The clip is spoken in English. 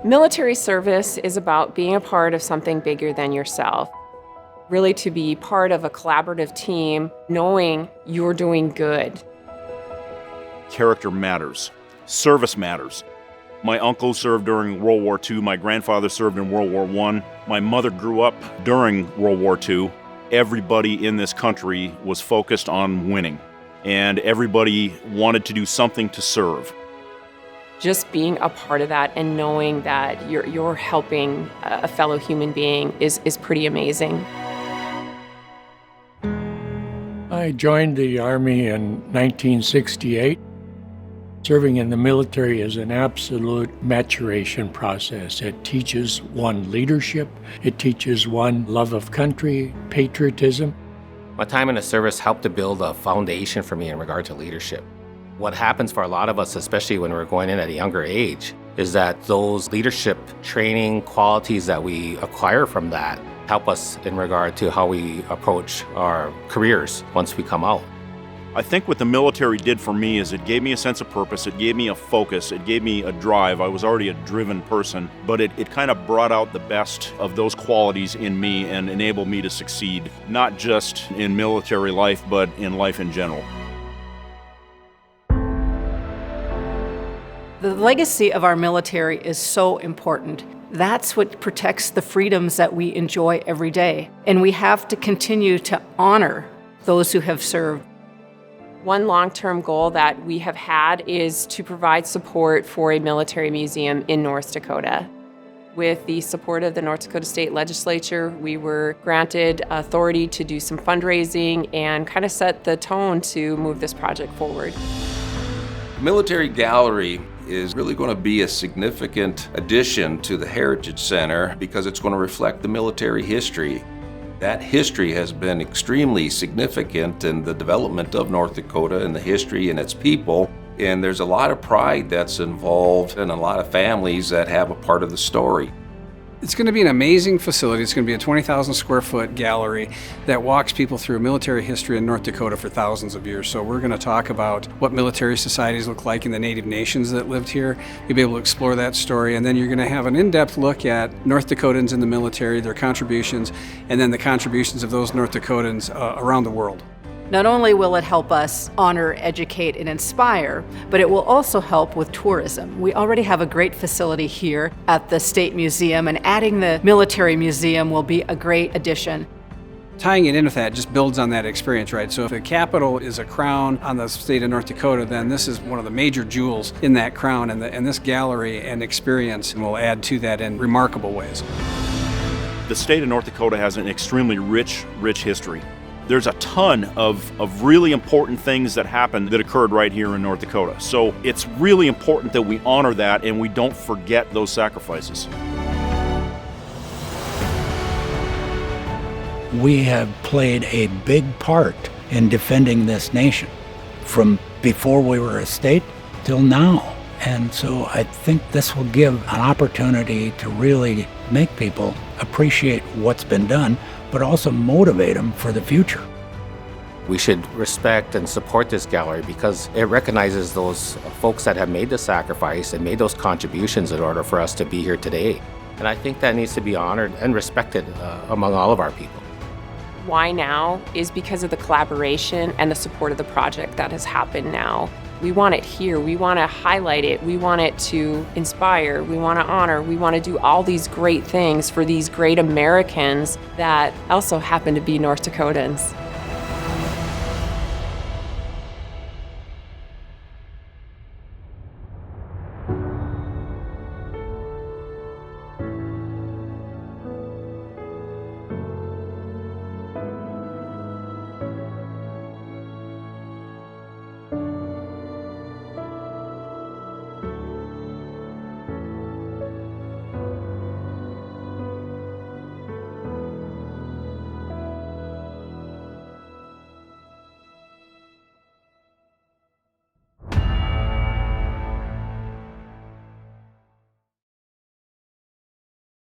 Military service is about being a part of something bigger than yourself. Really to be part of a collaborative team, knowing you're doing good. Character matters. Service matters. My uncle served during World War II. My grandfather served in World War I. My mother grew up during World War II. Everybody in this country was focused on winning, and everybody wanted to do something to serve. Just being a part of that and knowing that you're helping a fellow human being is pretty amazing. I joined the Army in 1968. Serving in the military is an absolute maturation process. It teaches one leadership, it teaches one love of country, patriotism. My time in the service helped to build a foundation for me in regard to leadership. What happens for a lot of us, especially when we're going in at a younger age, is that those leadership training qualities that we acquire from that help us in regard to how we approach our careers once we come out. I think what the military did for me is it gave me a sense of purpose, it gave me a focus, it gave me a drive. I was already a driven person, but it kind of brought out the best of those qualities in me and enabled me to succeed, not just in military life, but in life in general. The legacy of our military is so important. That's what protects the freedoms that we enjoy every day. And we have to continue to honor those who have served. One long-term goal that we have had is to provide support for a military museum in North Dakota. With the support of the North Dakota State Legislature, we were granted authority to do some fundraising and kind of set the tone to move this project forward. Military Gallery is really going to be a significant addition to the Heritage Center because it's going to reflect the military history. That history has been extremely significant in the development of North Dakota and the history and its people. And there's a lot of pride that's involved and a lot of families that have a part of the story. It's going to be an amazing facility. It's going to be a 20,000 square foot gallery that walks people through military history in North Dakota for thousands of years. So we're going to talk about what military societies look like in the Native nations that lived here. You'll be able to explore that story, and then you're going to have an in-depth look at North Dakotans in the military, their contributions, and then the contributions of those North Dakotans around the world. Not only will it help us honor, educate, and inspire, but it will also help with tourism. We already have a great facility here at the State Museum, and adding the Military Museum will be a great addition. Tying it in with that just builds on that experience, right? So if the Capitol is a crown on the state of North Dakota, then this is one of the major jewels in that crown, and this gallery and experience will add to that in remarkable ways. The state of North Dakota has an extremely rich history. There's a ton of really important things that happened that occurred right here in North Dakota. So it's really important that we honor that and we don't forget those sacrifices. We have played a big part in defending this nation from before we were a state till now. And so I think this will give an opportunity to really make people appreciate what's been done, but also motivate them for the future. We should respect and support this gallery because it recognizes those folks that have made the sacrifice and made those contributions in order for us to be here today. And I think that needs to be honored and respected among all of our people. Why now is because of the collaboration and the support of the project that has happened now. We want it here, we want to highlight it, we want it to inspire, we want to honor, we want to do all these great things for these great Americans that also happen to be North Dakotans.